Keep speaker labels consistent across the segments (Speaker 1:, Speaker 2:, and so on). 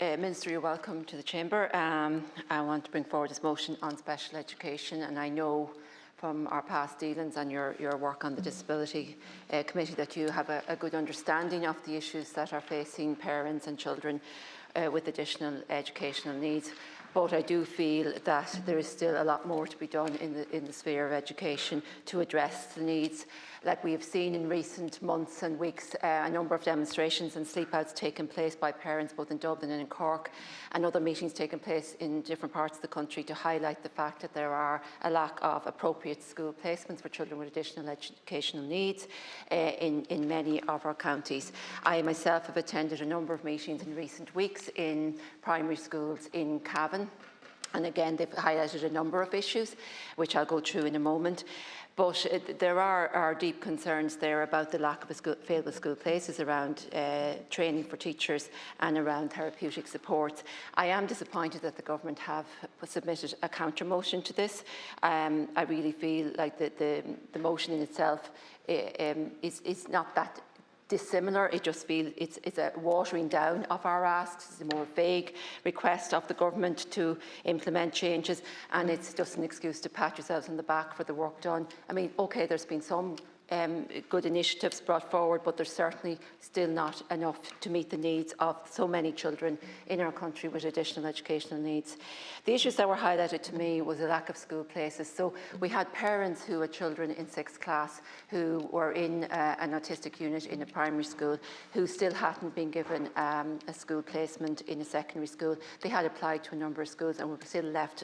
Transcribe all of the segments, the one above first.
Speaker 1: Minister, you're welcome to the Chamber. I want to bring forward this motion on special education, and I know from our past dealings and your work on the Disability Committee that you have a good understanding of the issues that are facing parents and children with additional educational needs. But I do feel that there is still a lot more to be done in the sphere of education to address the needs. Like we have seen in recent months and weeks, a number of demonstrations and sleep-outs taking place by parents both in Dublin and in Cork, and other meetings taking place in different parts of the country to highlight the fact that there are a lack of appropriate school placements for children with additional educational needs in many of our counties. I myself have attended a number of meetings in recent weeks in primary schools in Cavan, and again they've highlighted a number of issues which I'll go through in a moment. But there are deep concerns there about the lack of available school places, around training for teachers and around therapeutic supports. I am disappointed that the government have submitted a counter motion to this. I really feel like the motion in itself is not that dissimilar. It just feels it's a watering down of our asks. It's a more vague request of the government to implement changes, and it's just an excuse to pat yourselves on the back for the work done. I mean, okay, there's been some good initiatives brought forward, but there's certainly still not enough to meet the needs of so many children in our country with additional educational needs. The issues that were highlighted to me was the lack of school places. So we had parents who had children in 6th class who were in an autistic unit in a primary school who still hadn't been given a school placement in a secondary school. They had applied to a number of schools and were still left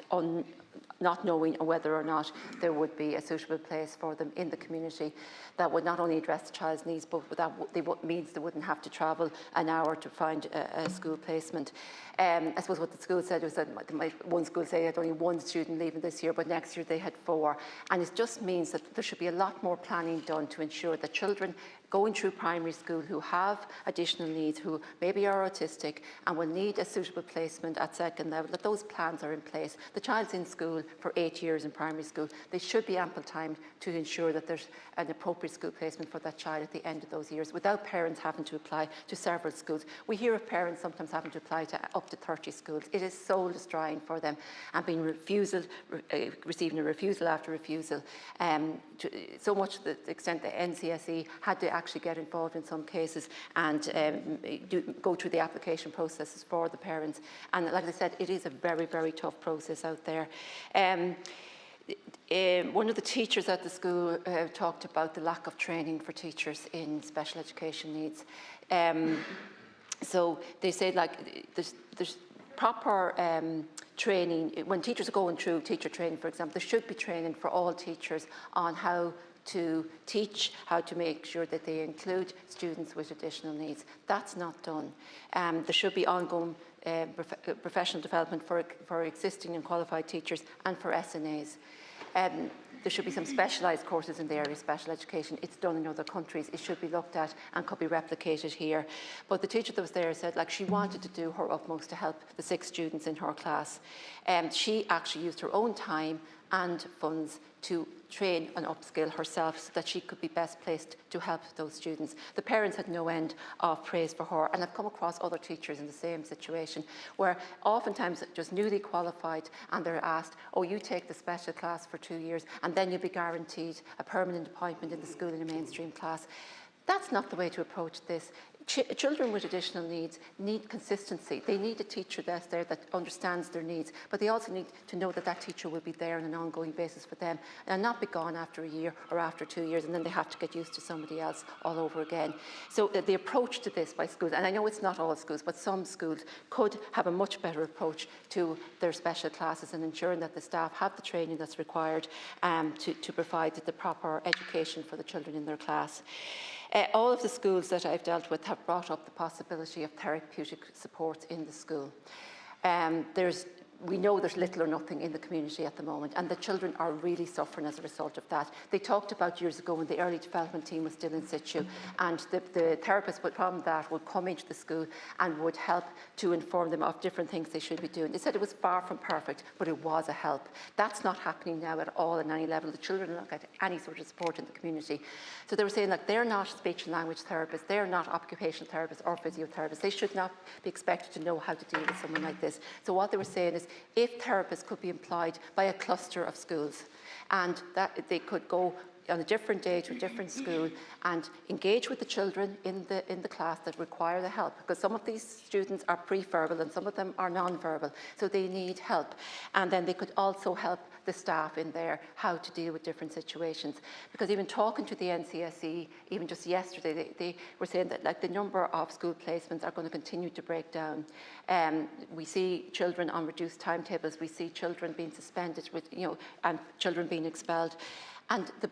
Speaker 1: not knowing whether or not there would be a suitable place for them in the community that would not only address the child's needs, but that means they wouldn't have to travel an hour to find a school placement. I suppose what the school said was that one school said they had only one student leaving this year, but next year they had 4. And it just means that there should be a lot more planning done to ensure that children going through primary school who have additional needs, who maybe are autistic and will need a suitable placement at second level, that those plans are in place. The child's in school for 8 years in primary school. There should be ample time to ensure that there's an appropriate school placement for that child at the end of those years without parents having to apply to several schools. We hear of parents sometimes having to apply to up to 30 schools. It is soul destroying for them, and being receiving a refusal after refusal, so much to the extent that NCSE had to actually get involved in some cases and go through the application processes for the parents. And like I said, it is a very, very tough process out there. One of the teachers at the school talked about the lack of training for teachers in special education needs. So they said, like, there's proper training. When teachers are going through teacher training, for example, there should be training for all teachers on how to teach, how to make sure that they include students with additional needs. That's not done. There should be ongoing professional development for existing and qualified teachers and for SNAs. There should be some specialised courses in the area of special education. It's done in other countries. It should be looked at and could be replicated here. But the teacher that was there said, like, she wanted to do her utmost to help the 6 students in her class. She actually used her own time and funds to train and upskill herself so that she could be best placed to help those students. The parents had no end of praise for her, and I've come across other teachers in the same situation where oftentimes just newly qualified and they're asked, oh, you take the special class for 2 years and then you'll be guaranteed a permanent appointment in the school in a mainstream class. That's not the way to approach this. Children with additional needs need consistency. They need a teacher that's there that understands their needs, but they also need to know that that teacher will be there on an ongoing basis for them and not be gone after a year or after 2 years and then they have to get used to somebody else all over again. So the approach to this by schools, and I know it's not all schools, but some schools could have a much better approach to their special classes and ensuring that the staff have the training that's required to provide the proper education for the children in their class. All of the schools that I've dealt with have brought up the possibility of therapeutic support in the school. There's we know there's little or nothing in the community at the moment, and the children are really suffering as a result of that. They talked about years ago when the early development team was still in situ, and the therapist from that would come into the school and would help to inform them of different things they should be doing. They said it was far from perfect, but it was a help. That's not happening now at all at any level. The children are not getting any sort of support in the community. So they were saying that they're not speech and language therapists, they're not occupational therapists or physiotherapists. They should not be expected to know how to deal with someone like this. So what they were saying is, if therapists could be employed by a cluster of schools, and that they could go on a different day to a different school and engage with the children in the class that require the help, because some of these students are pre-verbal and some of them are non-verbal, so they need help. And then they could also help the staff in there how to deal with different situations. Because even talking to the NCSE, even just yesterday, they were saying that like the number of school placements are going to continue to break down. We see children on reduced timetables, we see children being suspended with, and children being expelled. And the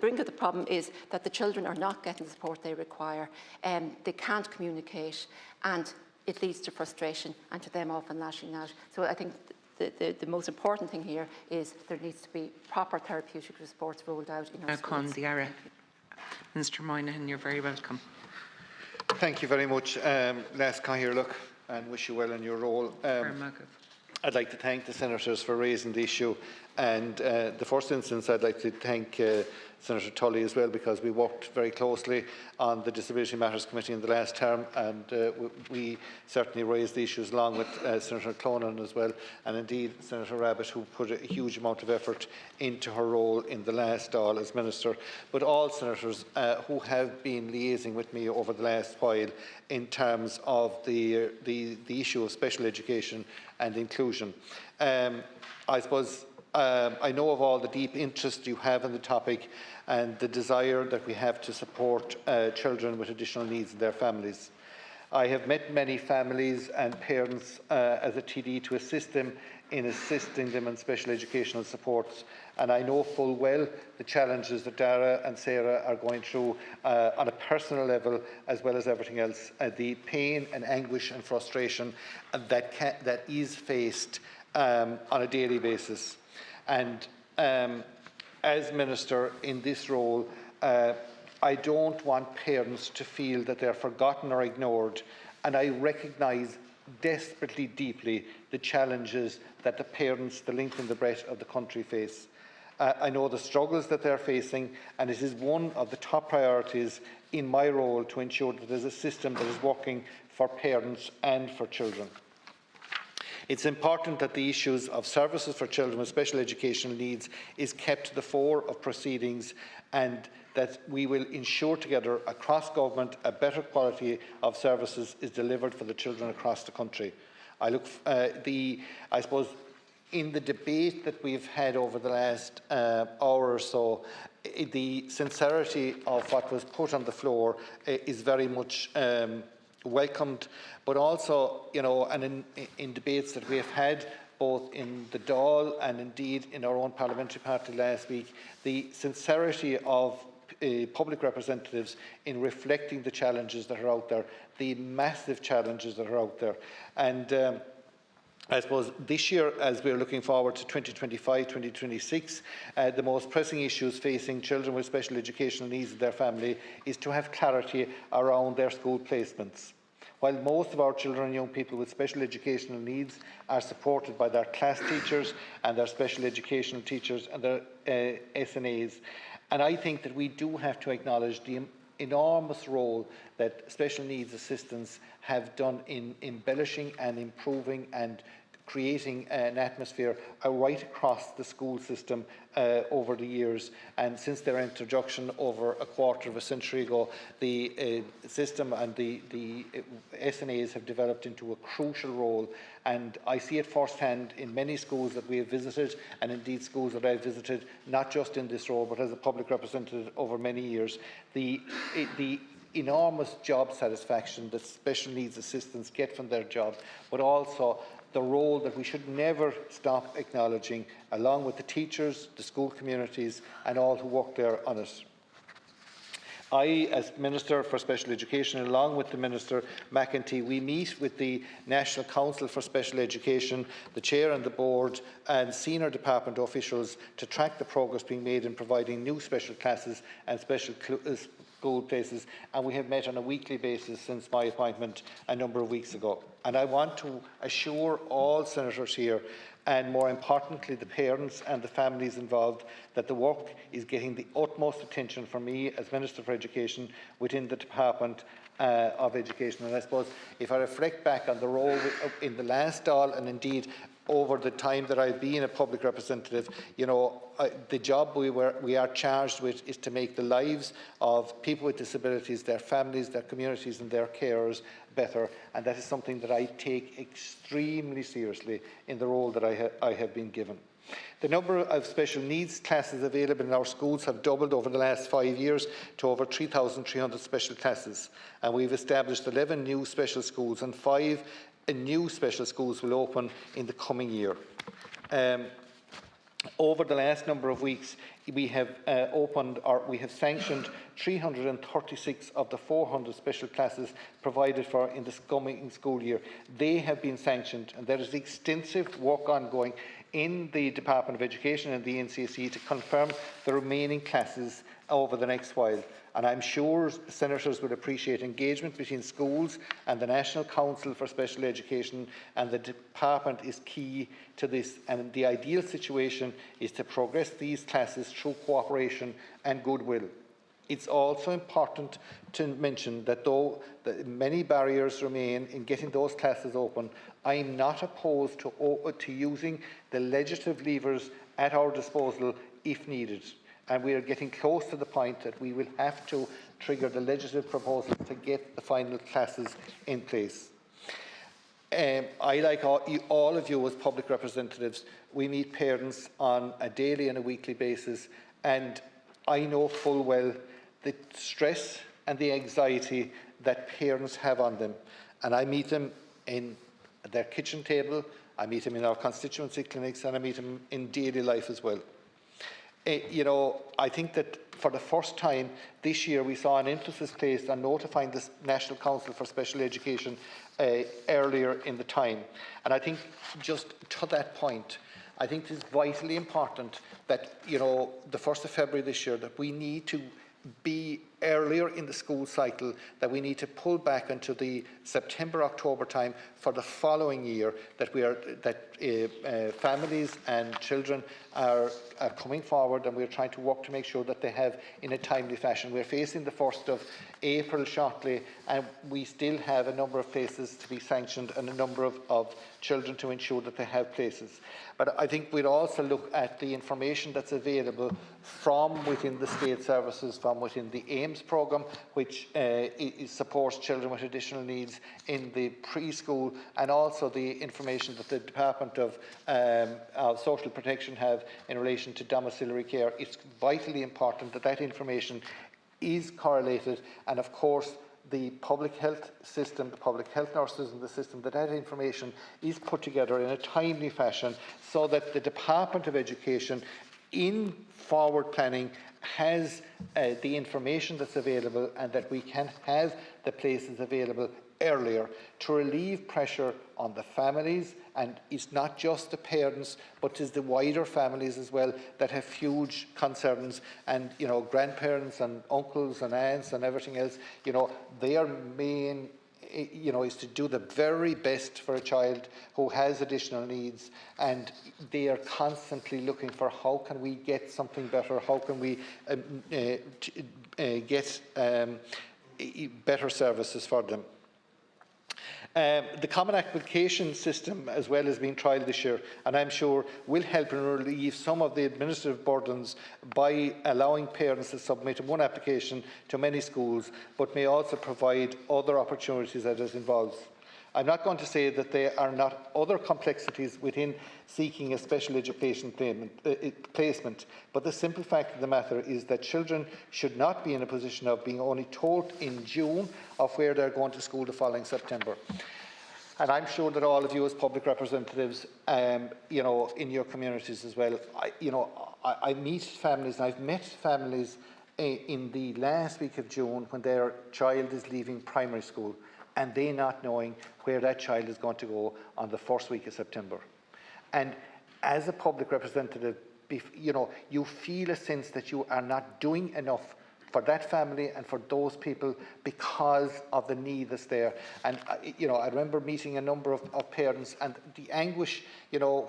Speaker 1: brink of the problem is that the children are not getting the support they require, and they can't communicate, and it leads to frustration and to them often lashing out. So I think the most important thing here is there needs to be proper therapeutic supports rolled out in our schools.
Speaker 2: Mr. Moynihan, you're very welcome.
Speaker 3: Thank you very much. Les Cahir, and wish you well in your role. I'd like to thank the senators for raising the issue, and the first instance I'd like to thank Senator Tully as well, because we worked very closely on the Disability Matters Committee in the last term, and we certainly raised the issues along with Senator Clonan as well, and indeed Senator Rabbitte, who put a huge amount of effort into her role in the last Dáil as Minister, but all senators who have been liaising with me over the last while in terms of the issue of special education and inclusion. I suppose I know of all the deep interest you have in the topic and the desire that we have to support children with additional needs in their families. I have met many families and parents as a TD to assist them in assisting them in special educational supports, and I know full well the challenges that Dara and Sarah are going through on a personal level as well as everything else, the pain and anguish and frustration that is faced on a daily basis. And as Minister in this role, I don't want parents to feel that they're forgotten or ignored, and I recognise desperately deeply the challenges that the parents, the length and the breadth of the country face. I know the struggles that they're facing, and it is one of the top priorities in my role to ensure that there's a system that is working for parents and for children. It's important that the issues of services for children with special educational needs is kept to the fore of proceedings, and that we will ensure together across government a better quality of services is delivered for the children across the country. I suppose in the debate that we've had over the last hour or so, the sincerity of what was put on the floor is very much welcomed, but also, and in debates that we have had both in the Dáil and indeed in our own parliamentary party last week, the sincerity of public representatives in reflecting the challenges that are out there, the massive challenges that are out there. And I suppose this year, as we're looking forward to 2025-2026, the most pressing issues facing children with special educational needs in their family is to have clarity around their school placements. While most of our children and young people with special educational needs are supported by their class teachers and their special educational teachers and their SNAs, and I think that we do have to acknowledge the enormous role that special needs assistants have done in embellishing and improving and creating an atmosphere right across the school system over the years. And since their introduction over a quarter of a century ago, the system and the SNAs have developed into a crucial role. And I see it firsthand in many schools that we have visited, and indeed schools that I've visited, not just in this role, but as a public representative over many years. The enormous job satisfaction that special needs assistants get from their job, but also the role that we should never stop acknowledging, along with the teachers, the school communities and all who work there on it. I, as Minister for Special Education, along with the Minister McEntee, we meet with the National Council for Special Education, the Chair and the Board and senior department officials to track the progress being made in providing new special classes and special school places, and we have met on a weekly basis since my appointment a number of weeks ago. And I want to assure all senators here, and more importantly the parents and the families involved, that the work is getting the utmost attention from me as Minister for Education within the Department of Education. And I suppose if I reflect back on the role in the last Dáil, and indeed over the time that I've been a public representative, you know, the job we are charged with is to make the lives of people with disabilities, their families, their communities and their carers better, and that is something that I take extremely seriously in the role that I have been given. The number of special needs classes available in our schools have doubled over the last 5 years to over 3,300 special classes, and we've established 11 new special schools, and 5 new special schools will open in the coming year. Over the last number of weeks, we have we have sanctioned 336 of the 400 special classes provided for in this coming school year. They have been sanctioned, and there is extensive work ongoing in the Department of Education and the NCSE to confirm the remaining classes over the next while. And I'm sure senators would appreciate engagement between schools and the National Council for Special Education, and the department is key to this. And the ideal situation is to progress these classes through cooperation and goodwill. It's also important to mention that though many barriers remain in getting those classes open, I'm not opposed to using the legislative levers at our disposal if needed. And we are getting close to the point that we will have to trigger the legislative proposal to get the final classes in place. I, like all of you as public representatives, we meet parents on a daily and a weekly basis, and I know full well the stress and the anxiety that parents have on them. And I meet them in their kitchen table, I meet them in our constituency clinics, and I meet them in daily life as well. You know, I think that for the first time this year we saw an emphasis placed on notifying the National Council for Special Education earlier in the time. And I think just to that point, I think it is vitally important that, you know, the 1st of February this year, that we need to be earlier in the school cycle, that we need to pull back into the September-October time for the following year, that families and children are coming forward, and we're trying to work to make sure that they have in a timely fashion. We're facing the 1st of April shortly, and we still have a number of places to be sanctioned and a number of children to ensure that they have places. But I think we'll also look at the information that's available from within the state services, from within the AIMS programme, which supports children with additional needs in the preschool, and also the information that the Department of Social Protection have in relation to domiciliary care. It's vitally important that that information is correlated, and of course the public health system, the public health nurses in the system, that information is put together in a timely fashion so that the Department of Education in forward planning has the information that's available, and that we can have the places available earlier to relieve pressure on the families. And it's not just the parents, but it's the wider families as well that have huge concerns. And, you know, grandparents and uncles and aunts and everything else, you know, their main, you know, is to do the very best for a child who has additional needs, and they are constantly looking for how can we get something better, how can we get better services for them. The Common Application System as well has been trialled this year, and I'm sure will help and relieve some of the administrative burdens by allowing parents to submit one application to many schools, but may also provide other opportunities that it involves. I'm not going to say that there are not other complexities within seeking a special education placement, but the simple fact of the matter is that children should not be in a position of being only told in June of where they're going to school the following September. And I'm sure that all of you as public representatives, you know, in your communities as well, I meet families, and I've met families in the last week of June when their child is leaving primary school and they not knowing where that child is going to go on the first week of September. And as a public representative, you feel a sense that you are not doing enough for that family and for those people because of the need that's there. And, I remember meeting a number of parents, and the anguish,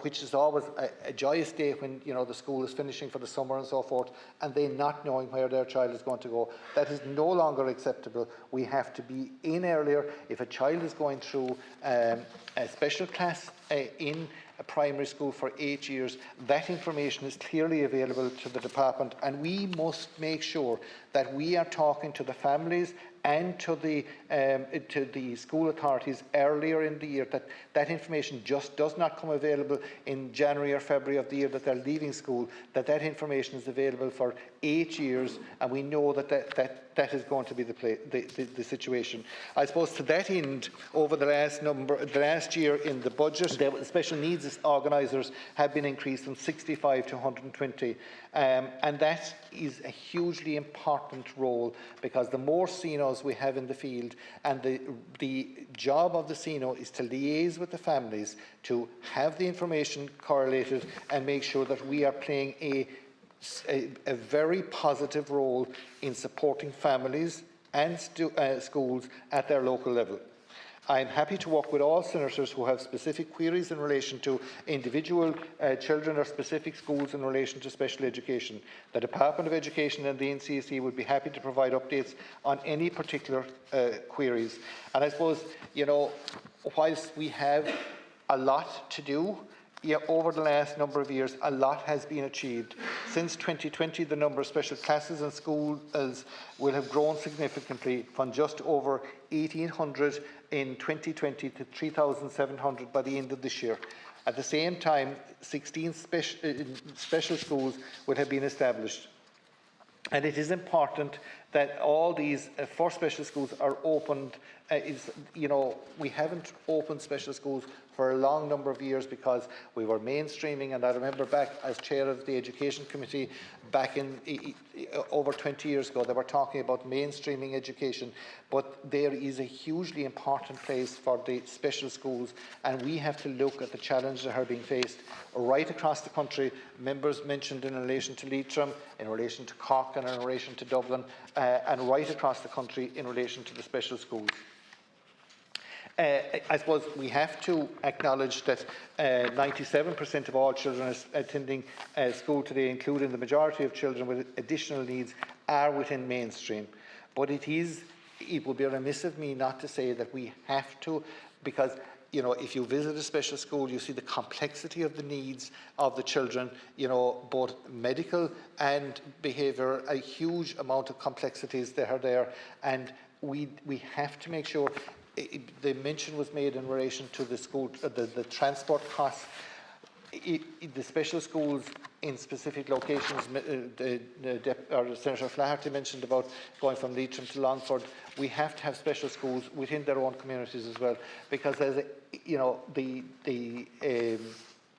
Speaker 3: which is always a joyous day when, the school is finishing for the summer and so forth, and they not knowing where their child is going to go. That is no longer acceptable. We have to be in earlier. If a child is going through a special class in a primary school for 8 years, that information is clearly available to the department, and we must make sure that we are talking to the families and to the school authorities earlier in the year, that information just does not come available in January or February of the year that they're leaving school, that information is available for 8 years, and we know that is going to be the situation. I suppose to that end, over the last year in the budget, the special needs organisers have been increased from 65 to 120, and that is a hugely important role, because the more CNOs we have in the field, and the job of the CNO is to liaise with the families to have the information correlated and make sure that we are playing a very positive role in supporting families and schools at their local level. I am happy to work with all senators who have specific queries in relation to individual children or specific schools in relation to special education. The Department of Education and the NCSE would be happy to provide updates on any particular queries. And I suppose, whilst we have a lot to do, over the last number of years, a lot has been achieved. Since 2020, the number of special classes in schools will have grown significantly from just over 1,800 in 2020 to 3,700 by the end of this year. At the same time, 16 special schools will have been established. And it is important that all these 4 special schools are opened. We haven't opened special schools for a long number of years because we were mainstreaming, and I remember back as chair of the Education Committee back in over 20 years ago, they were talking about mainstreaming education, but there is a hugely important place for the special schools, and we have to look at the challenges that are being faced right across the country. Members mentioned in relation to Leitrim, in relation to Cork, and in relation to Dublin, and right across the country in relation to the special schools. I suppose we have to acknowledge that 97% of all children attending school today, including the majority of children with additional needs, are within mainstream. But it would be remiss of me not to say that we have to, because if you visit a special school, you see the complexity of the needs of the children, both medical and behaviour, a huge amount of complexities that are there, and we have to make sure. The mention was made in relation to the school, the transport costs. The special schools in specific locations, Senator Flaherty mentioned about going from Leitrim to Longford. We have to have special schools within their own communities as well, because the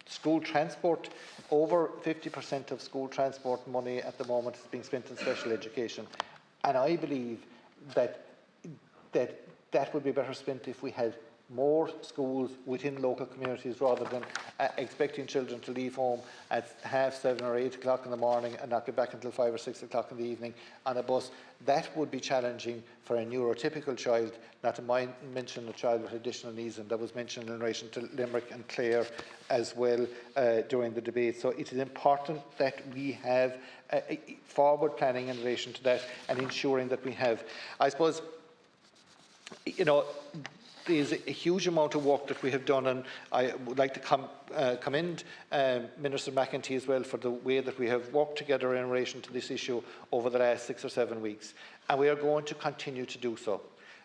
Speaker 3: school transport, over 50% of school transport money at the moment is being spent in special education, and I believe that would be better spent if we had more schools within local communities rather than expecting children to leave home at 7:30 or 8 o'clock in the morning and not get back until 5 or 6 o'clock in the evening on a bus. That would be challenging for a neurotypical child, not to mention a child with additional needs, and that was mentioned in relation to Limerick and Clare as well during the debate. So it is important that we have forward planning in relation to that and ensuring that we have. I suppose, there's a huge amount of work that we have done, and I would like to commend Minister McEntee as well for the way that we have worked together in relation to this issue over the last 6 or 7 weeks. And we are going to continue to do so,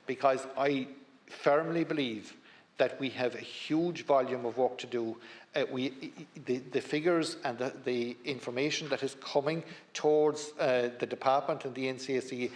Speaker 3: because I firmly believe that we have a huge volume of work to do. The figures and the information that is coming towards the department and the NCSE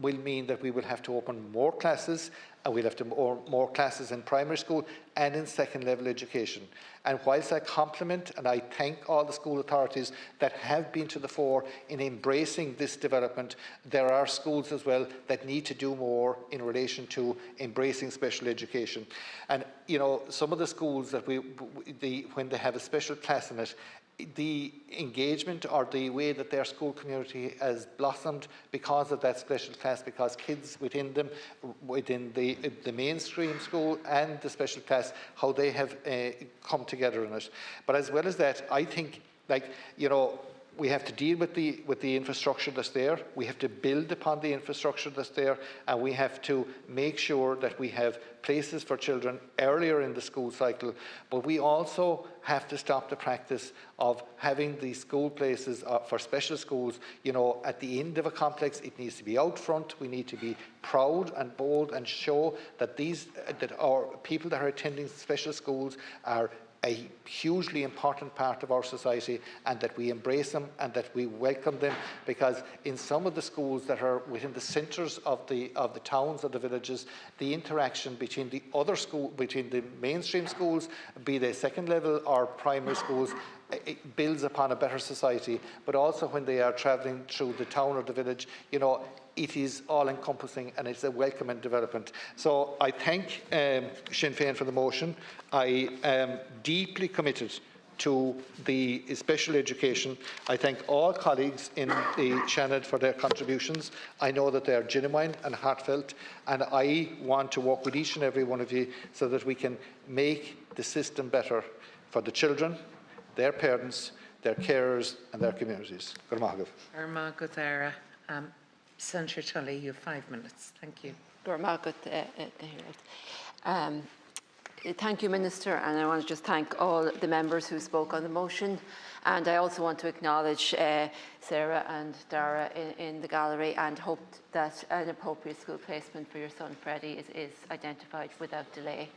Speaker 3: will mean that we will have to open more classes, and we'll have to more classes in primary school and in second level education. And whilst I compliment and I thank all the school authorities that have been to the fore in embracing this development, there are schools as well that need to do more in relation to embracing special education. And you know, some of the schools that when they have a special class in it, the engagement or the way that their school community has blossomed because of that special class, because kids within them, within the mainstream school and the special class, how they have come together in it. But as well as that, I think, like, you know, we have to deal with the infrastructure that's there. We have to build upon the infrastructure that's there, and we have to make sure that we have places for children earlier in the school cycle. But we also have to stop the practice of having these school places for special schools, you know, at the end of a complex. It needs to be out front. We need to be proud and bold and show that that our people that are attending special schools are a hugely important part of our society, and that we embrace them and that we welcome them, because in some of the schools that are within the centres of the towns or the villages, the interaction between between the mainstream schools, be they second level or primary schools, it builds upon a better society. But also when they are travelling through the town or the village, you know, it is all-encompassing and it's a welcome and development. So I thank Sinn Féin for the motion. I am deeply committed to the special education. I thank all colleagues in the Seanad for their contributions. I know that they are genuine and heartfelt, and I want to work with each and every one of you so that we can make the system better for the children, their parents, their carers and their communities.
Speaker 2: Senator Tully, you have 5 minutes. Thank you.
Speaker 1: Thank you, Minister, and I want to just thank all the members who spoke on the motion. And I also want to acknowledge Sarah and Dara in the gallery, and hope that an appropriate school placement for your son Freddie is identified without delay.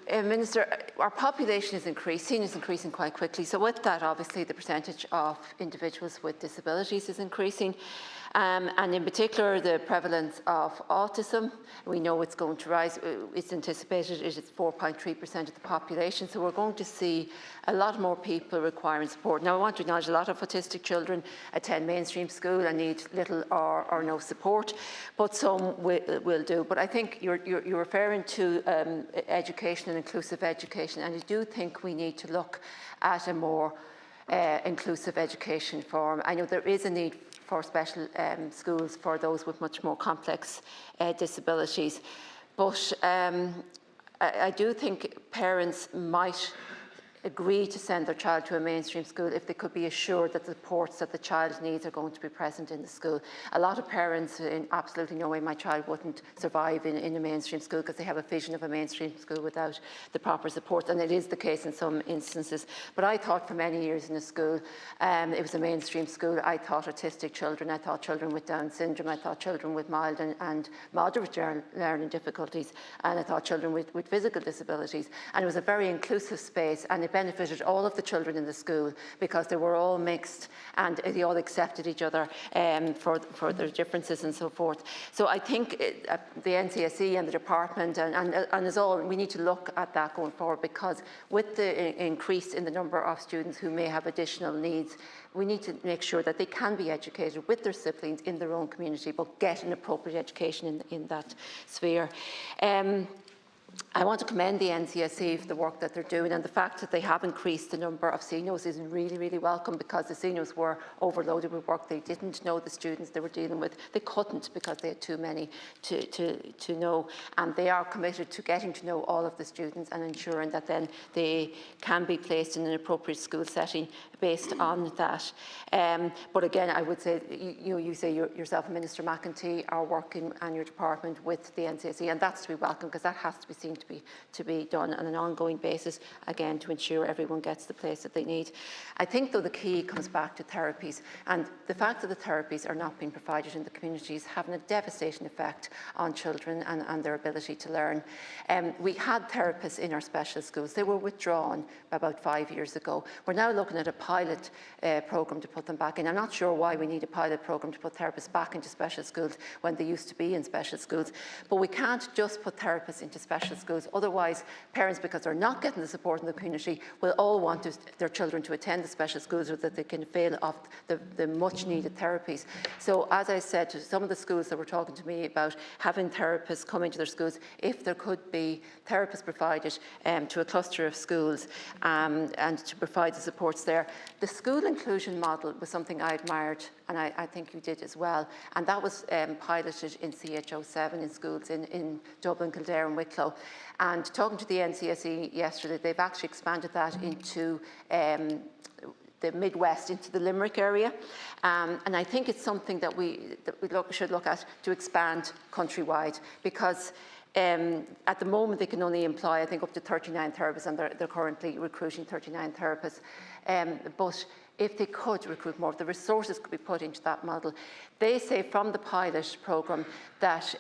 Speaker 1: Minister, our population is increasing quite quickly. So with that, obviously, the percentage of individuals with disabilities is increasing. And in particular, the prevalence of autism, we know it's going to rise. It's anticipated it is 4.3% of the population. So we're going to see a lot more people requiring support. Now, I want to acknowledge a lot of autistic children attend mainstream school and need little or no support, but some will do. But I think you're referring to education and inclusive education, and I do think we need to look at a more inclusive education form. I know there is a need for special schools for those with much more complex disabilities. But I do think parents might agree to send their child to a mainstream school if they could be assured that the supports that the child needs are going to be present in the school. A lot of parents, in absolutely no way, my child wouldn't survive in a mainstream school because they have a vision of a mainstream school without the proper support, and it is the case in some instances. But I thought for many years in a school, it was a mainstream school. I thought autistic children, I thought children with Down syndrome, I thought children with mild and moderate learning difficulties, and I thought children with physical disabilities. And it was a very inclusive space, and it benefited all of the children in the school because they were all mixed and they all accepted each other for their differences and so forth. So I think the NCSE and the department and us all, we need to look at that going forward, because with the increase in the number of students who may have additional needs, we need to make sure that they can be educated with their siblings in their own community, but get an appropriate education in that sphere. I want to commend the NCSE for the work that they're doing, and the fact that they have increased the number of seniors is really, really welcome, because the seniors were overloaded with work. They didn't know the students they were dealing with. They couldn't, because they had too many to know, and they are committed to getting to know all of the students and ensuring that then they can be placed in an appropriate school setting based on that. But again, I would say, you say yourself and Minister McEntee are working and your department with the NCSE, and that's to be welcome, because that has to be seen seem to be done on an ongoing basis, again, to ensure everyone gets the place that they need. I think, though, the key comes back to therapies, and the fact that the therapies are not being provided in the community is having a devastating effect on children and their ability to learn. We had therapists in our special schools. They were withdrawn about 5 years ago. We're now looking at a pilot programme to put them back in. I'm not sure why we need a pilot programme to put therapists back into special schools when they used to be in special schools, but we can't just put therapists into special schools. Otherwise, parents, because they're not getting the support in the community, will all want their children to attend the special schools so that they can avail of the much needed therapies. So as I said, to some of the schools that were talking to me about having therapists come into their schools, if there could be therapists provided to a cluster of schools and to provide the supports there. The school inclusion model was something I admired, and I think you did as well, and that was piloted in CHO7 in schools in Dublin, Kildare and Wicklow. And talking to the NCSE yesterday, they've actually expanded that into the Midwest, into the Limerick area. And I think it's something that we should look at to expand countrywide, because at the moment they can only employ, I think, up to 39 therapists, and they're currently recruiting 39 therapists. But if they could recruit more, if the resources could be put into that model. They say from the pilot programme that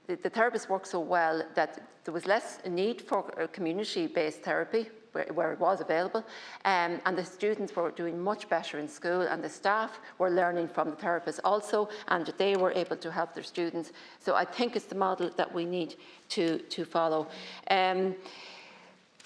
Speaker 1: the therapists work so well that there was less need for community-based therapy where it was available, and the students were doing much better in school, and the staff were learning from the therapists also, and they were able to help their students. So I think it's the model that we need to follow.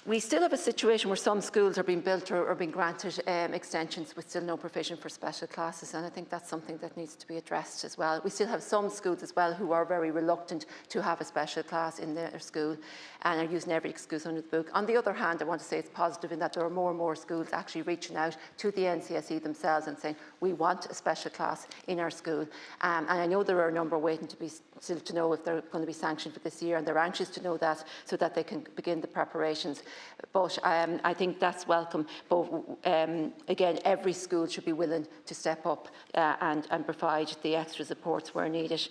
Speaker 1: We still have a situation where some schools are being built or being granted extensions with still no provision for special classes, and I think that's something that needs to be addressed as well. We still have some schools as well who are very reluctant to have a special class in their school and are using every excuse under the book. On the other hand, I want to say it's positive in that there are more and more schools actually reaching out to the NCSE themselves and saying, we want a special class in our school. And I know there are a number waiting to be still to know if they're going to be sanctioned for this year, and they're anxious to know that so that they can begin the preparations. But I think that's welcome. But again, every school should be willing to step up and provide the extra supports where needed.